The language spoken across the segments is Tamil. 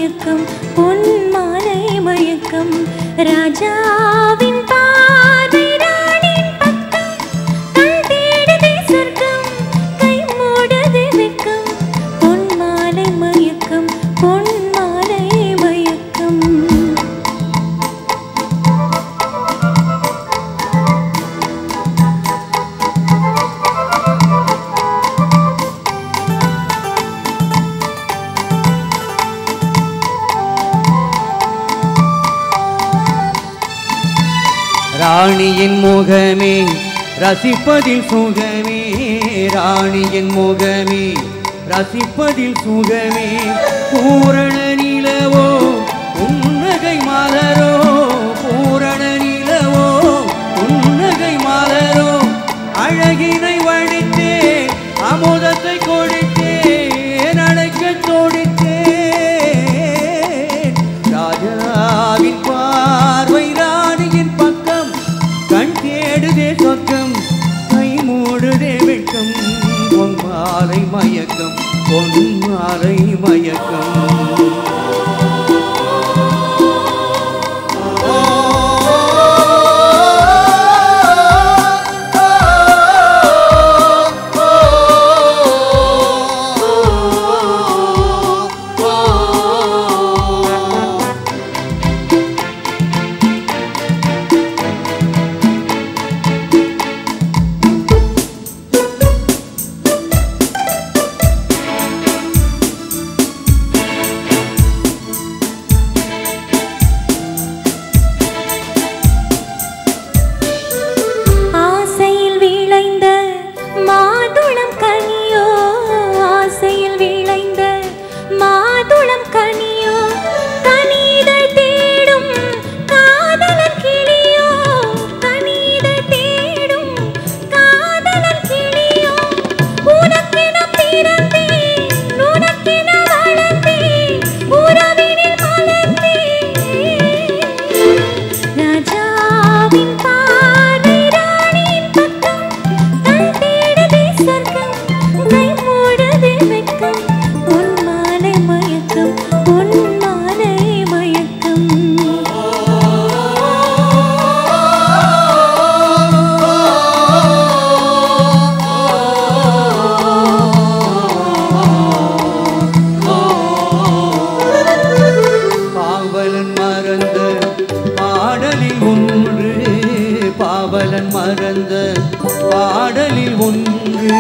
மயக்கம் பொன்மாலை மயக்கம் ராஜாவின் பார்வை ராணியின் பக்கம் கண் தேடுதே சொர்க்கம் கை மூடுதே வெட்கம் பொன்மாலை மயக்கம் பொன்மாலை மயக்கம் ராணியின் முகமே ரசிப்பதில் சுகமே ராணியின் முகமே ரசிப்பதில் சுகமே பூரண நிலவோ புன்னகை மலரோ பூரண நிலவோ புன்னகை மலரோ அழகினை வடித்தே அமுதத்தை கொடுத்தே நடக்க தோடித்தே ராஜாவின் பார்வை ராணியின் பக்கம் கண் தேடுதே சொர்க்கம் கை மூடுதே வெட்கம் பொன்மாலை மயக்கம் பொன்மாலை மயக்கம் பாவலன் மறந்த பாடலில் ஒன்று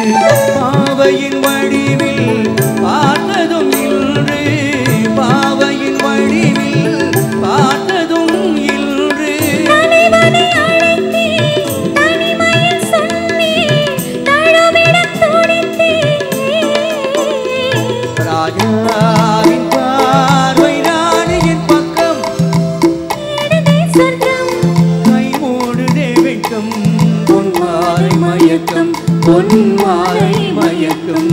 பாவையின் வடிவில் பார்த்ததும் இன்று பாவையின் வடிவில் பார்த்ததும் இன்று ராஜாவின் பார்வை ராணியின் பக்கம் பொன்மாலை மயக்கம் பொன்மாலை மயக்கம்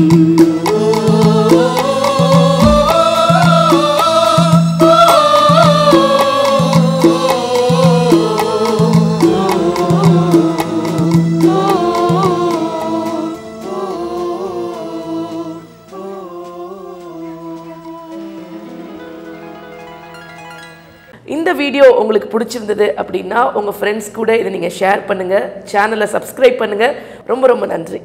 இந்த வீடியோ உங்களுக்கு பிடிச்சிருந்தது அப்படின்னா உங்கள் ஃப்ரெண்ட்ஸ் கூட இதை நீங்கள் ஷேர் பண்ணுங்கள், சேனலை சப்ஸ்கிரைப் பண்ணுங்கள். ரொம்ப ரொம்ப நன்றி.